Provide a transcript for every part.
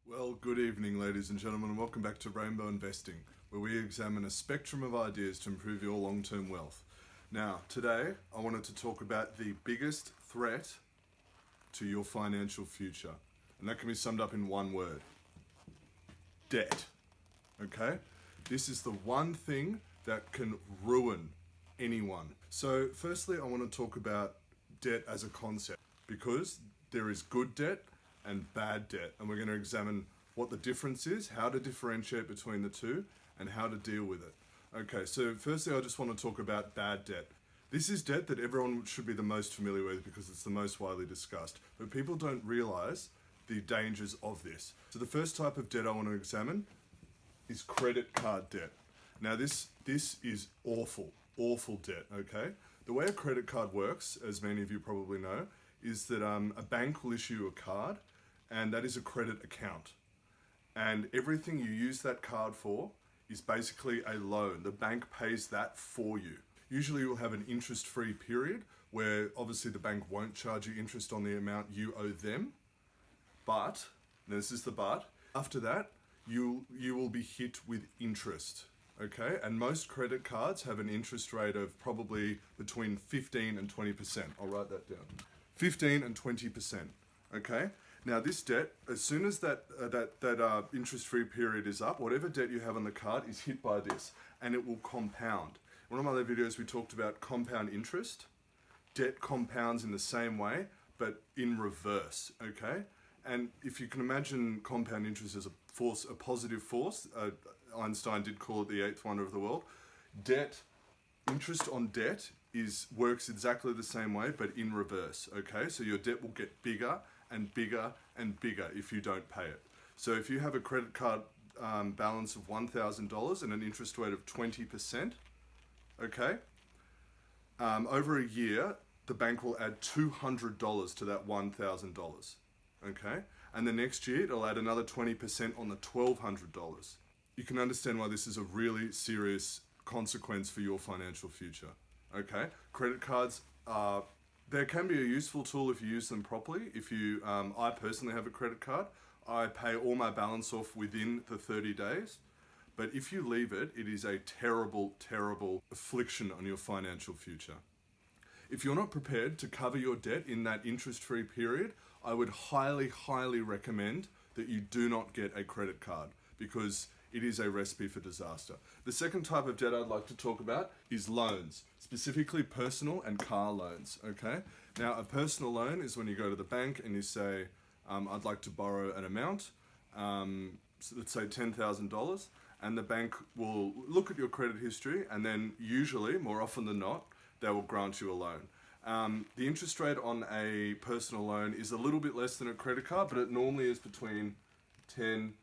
Well, good evening, ladies and gentlemen, and welcome back to Rainbow Investing, where we examine a spectrum of ideas to improve your long-term wealth. Now, today, I wanted to talk about the biggest threat to your financial future, and that can be summed up in one word: debt. Okay? This is the one thing that can ruin anyone. So, firstly, I want to talk about debt as a concept, because there is good debt and bad debt, and we're going to examine what the difference is, how to differentiate between the two, and how to deal with it. Okay, so firstly, I just want to talk about bad debt. This is debt that everyone should be the most familiar with because it's the most widely discussed, but people don't realize the dangers of this. So the first type of debt I want to examine is credit card debt. Now this is awful debt, okay? The way a credit card works, as many of you probably know, is that a bank will issue a card, and that is a credit account. And everything you use that card for is basically a loan. The bank pays that for you. Usually you'll have an interest-free period where obviously the bank won't charge you interest on the amount you owe them. But, this is the but, after that, you will be hit with interest. Okay, and most credit cards have an interest rate of probably between 15 and 20%. I'll write that down. 15 and 20%. Okay. Now this debt, as soon as that interest-free period is up, whatever debt you have on the card is hit by this, and it will compound. In one of my other videos, we talked about compound interest. Debt compounds in the same way, but in reverse. Okay. And if you can imagine compound interest as a force, a positive force, Einstein did call it the eighth wonder of the world. Interest on debt works exactly the same way, but in reverse. Okay, so your debt will get bigger and bigger and bigger if you don't pay it. So if you have a credit card balance of $1,000 and an interest rate of 20%, okay, over a year the bank will add $200 to that $1,000. Okay, and the next year it'll add another 20% on the $1,200. You can understand why this is a really serious consequence for your financial future. Okay, credit cards they can be a useful tool if you use them properly. I personally have a credit card. I pay all my balance off within the 30 days. But if you leave it, it is a terrible, terrible affliction on your financial future. If you're not prepared to cover your debt in that interest-free period, I would highly, highly recommend that you do not get a credit card, because it is a recipe for disaster. The second type of debt I'd like to talk about is loans, specifically personal and car loans, okay? Now, a personal loan is when you go to the bank and you say, I'd like to borrow an amount, so let's say $10,000, and the bank will look at your credit history, and then usually, more often than not, they will grant you a loan. The interest rate on a personal loan is a little bit less than a credit card, but it normally is between 10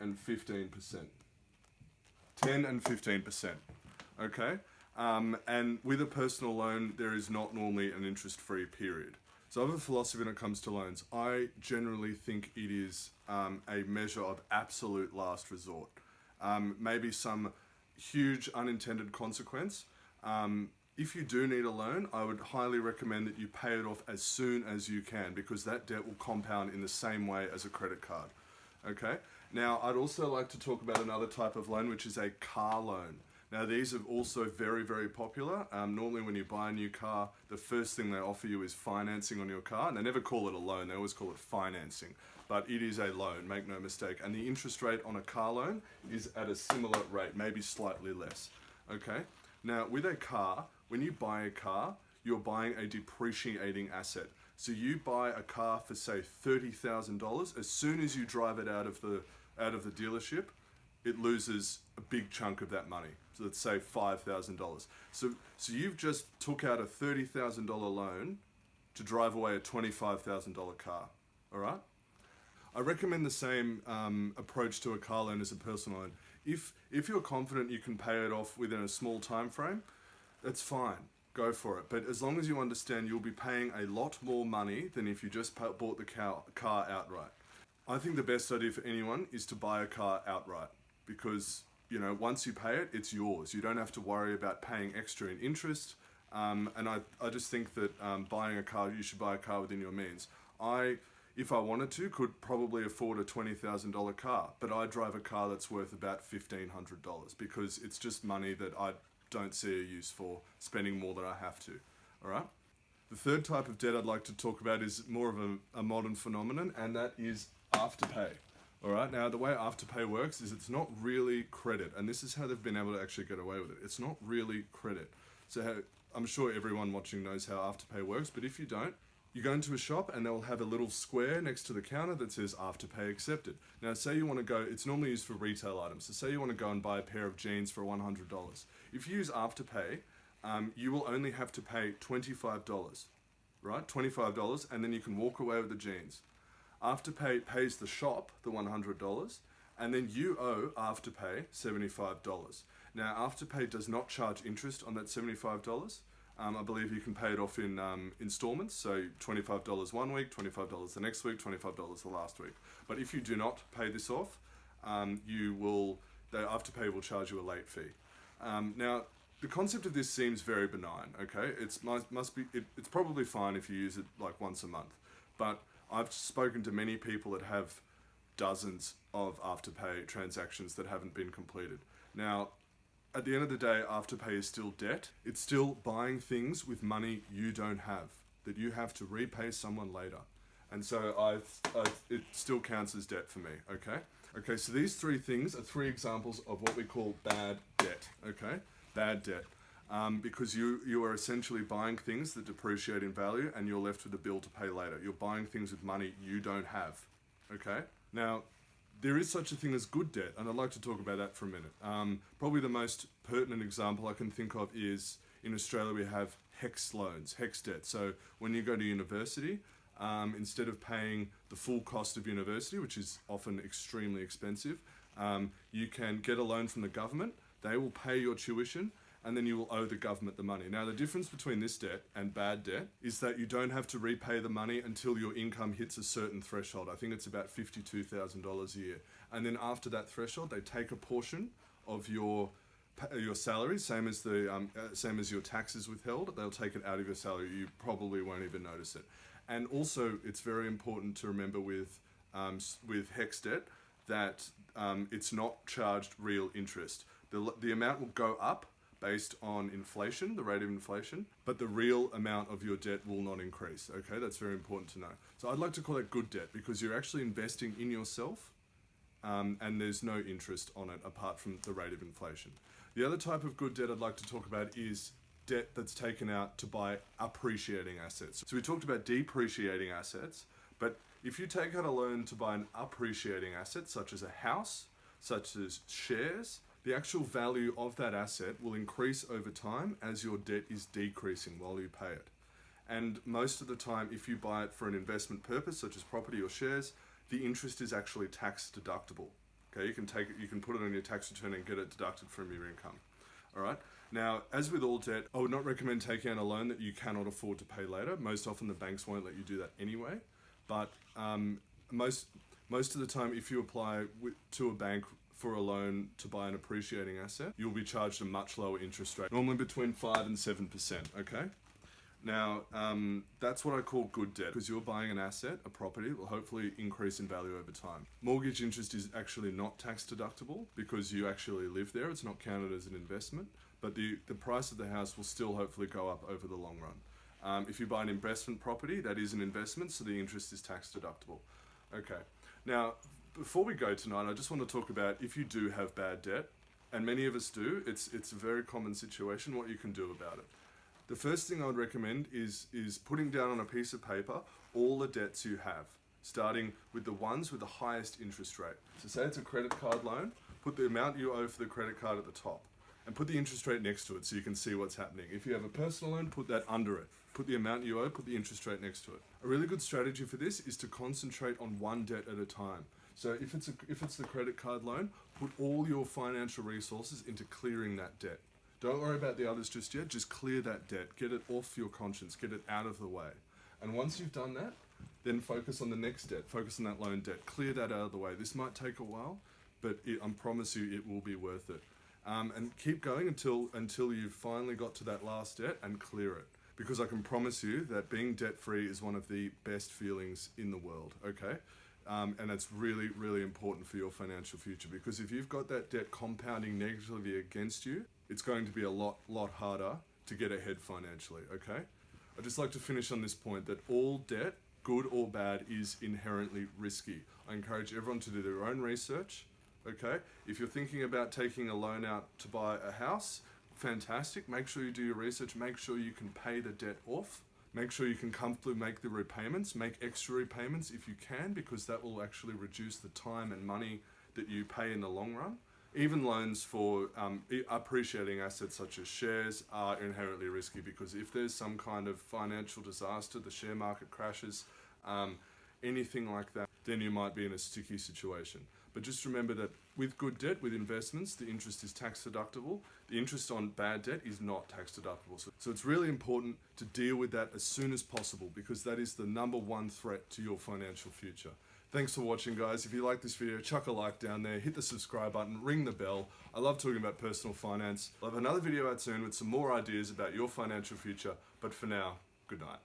and 15%. 10 and 15%. Okay? And with a personal loan, there is not normally an interest-free period. So I have a philosophy when it comes to loans. I generally think it is a measure of absolute last resort. Maybe some huge unintended consequence. If you do need a loan, I would highly recommend that you pay it off as soon as you can, because that debt will compound in the same way as a credit card. Okay? Now, I'd also like to talk about another type of loan, which is a car loan. Now, these are also very, very popular. Normally when you buy a new car, the first thing they offer you is financing on your car, and they never call it a loan, they always call it financing. But it is a loan, make no mistake. And the interest rate on a car loan is at a similar rate, maybe slightly less. Okay? Now, with a car, when you buy a car, you're buying a depreciating asset. So you buy a car for, say, $30,000. As soon as you drive it out of the dealership, it loses a big chunk of that money. So let's say $5,000. So you've just took out a $30,000 loan to drive away a $25,000 car. All right? I recommend the same approach to a car loan as a personal loan. If you're confident you can pay it off within a small time frame, that's fine. Go for it. But as long as you understand you'll be paying a lot more money than if you just bought the car outright. I think the best idea for anyone is to buy a car outright, because once you pay it, it's yours. You don't have to worry about paying extra in interest. And I just think that buying a car, you should buy a car within your means. if I wanted to, could probably afford a $20,000 car, but I drive a car that's worth about $1,500 because it's just money that I don't see a use for spending more than I have to. All right. The third type of debt I'd like to talk about is more of a modern phenomenon, and that is Afterpay. All right. Now, the way Afterpay works is it's not really credit, and this is how they've been able to actually get away with it. It's not really credit. So I'm sure everyone watching knows how Afterpay works, but if you don't, you go into a shop and they'll have a little square next to the counter that says Afterpay accepted. Now, say you want to go, it's normally used for retail items. So say you want to go and buy a pair of jeans for $100. If you use Afterpay, you will only have to pay $25, right? $25, and then you can walk away with the jeans. Afterpay pays the shop the $100, and then you owe Afterpay $75. Now, Afterpay does not charge interest on that $75. I believe you can pay it off in installments, so $25 one week, $25 the next week, $25 the last week. But if you do not pay this off, Afterpay will charge you a late fee. Now, the concept of this seems very benign. Okay, it's probably fine if you use it like once a month, but I've spoken to many people that have dozens of Afterpay transactions that haven't been completed. Now, at the end of the day, Afterpay is still debt. It's still buying things with money you don't have, that you have to repay someone later. And so it still counts as debt for me, okay? Okay, so these three things are three examples of what we call bad debt, okay? Bad debt. Because you are essentially buying things that depreciate in value and you're left with a bill to pay later. You're buying things with money you don't have, okay? Now, there is such a thing as good debt, and I'd like to talk about that for a minute. Probably the most pertinent example I can think of is in Australia we have HECS loans, HECS debt. So when you go to university, instead of paying the full cost of university, which is often extremely expensive, you can get a loan from the government. They will pay your tuition, and then you will owe the government the money. Now, the difference between this debt and bad debt is that you don't have to repay the money until your income hits a certain threshold. I think it's about $52,000 a year. And then after that threshold, they take a portion of your salary, same as your taxes withheld. They'll take it out of your salary. You probably won't even notice it. And also, it's very important to remember with HECS debt that it's not charged real interest. The amount will go up based on inflation, the rate of inflation, but the real amount of your debt will not increase. Okay, that's very important to know. So I'd like to call that good debt because you're actually investing in yourself, and there's no interest on it apart from the rate of inflation. The other type of good debt I'd like to talk about is debt that's taken out to buy appreciating assets. So we talked about depreciating assets, but if you take out a loan to buy an appreciating asset, such as a house, such as shares, the actual value of that asset will increase over time as your debt is decreasing while you pay it. And most of the time, if you buy it for an investment purpose, such as property or shares, the interest is actually tax deductible. Okay, you can put it on your tax return and get it deducted from your income. All right. Now, as with all debt, I would not recommend taking out a loan that you cannot afford to pay later. Most often, the banks won't let you do that anyway. But most of the time, if you apply to a bank for a loan to buy an appreciating asset, you'll be charged a much lower interest rate, normally between 5 and 7%, okay? Now, that's what I call good debt, because you're buying an asset, a property, that will hopefully increase in value over time. Mortgage interest is actually not tax deductible because you actually live there. It's not counted as an investment, but the price of the house will still hopefully go up over the long run. If you buy an investment property, that is an investment, so the interest is tax deductible. Okay, now, before we go tonight, I just want to talk about if you do have bad debt, and many of us do, it's a very common situation, what you can do about it. The first thing I would recommend is putting down on a piece of paper all the debts you have, starting with the ones with the highest interest rate. So say it's a credit card loan, put the amount you owe for the credit card at the top, and put the interest rate next to it so you can see what's happening. If you have a personal loan, put that under it. Put the amount you owe, put the interest rate next to it. A really good strategy for this is to concentrate on one debt at a time. So if it's the credit card loan, put all your financial resources into clearing that debt. Don't worry about the others just yet, just clear that debt. Get it off your conscience, get it out of the way. And once you've done that, then focus on the next debt, focus on that loan debt, clear that out of the way. This might take a while, but I promise you it will be worth it. And keep going until you've finally got to that last debt and clear it. because I can promise you that being debt-free is one of the best feelings in the world, okay? And it's really, really important for your financial future, because if you've got that debt compounding negatively against you, it's going to be a lot harder to get ahead financially, okay? I'd just like to finish on this point that all debt, good or bad, is inherently risky. I encourage everyone to do their own research, okay? If you're thinking about taking a loan out to buy a house, fantastic. Make sure you do your research. Make sure you can pay the debt off. Make sure you can comfortably make the repayments. Make extra repayments if you can, because that will actually reduce the time and money that you pay in the long run. Even loans for appreciating assets such as shares are inherently risky, because if there's some kind of financial disaster, the share market crashes, anything like that, then you might be in a sticky situation. But just remember that with good debt, with investments, the interest is tax deductible. The interest on bad debt is not tax deductible. So it's really important to deal with that as soon as possible, because that is the number one threat to your financial future. Thanks for watching, guys. If you like this video, chuck a like down there, hit the subscribe button, ring the bell. I love talking about personal finance. I'll have another video out soon with some more ideas about your financial future. But for now, good night.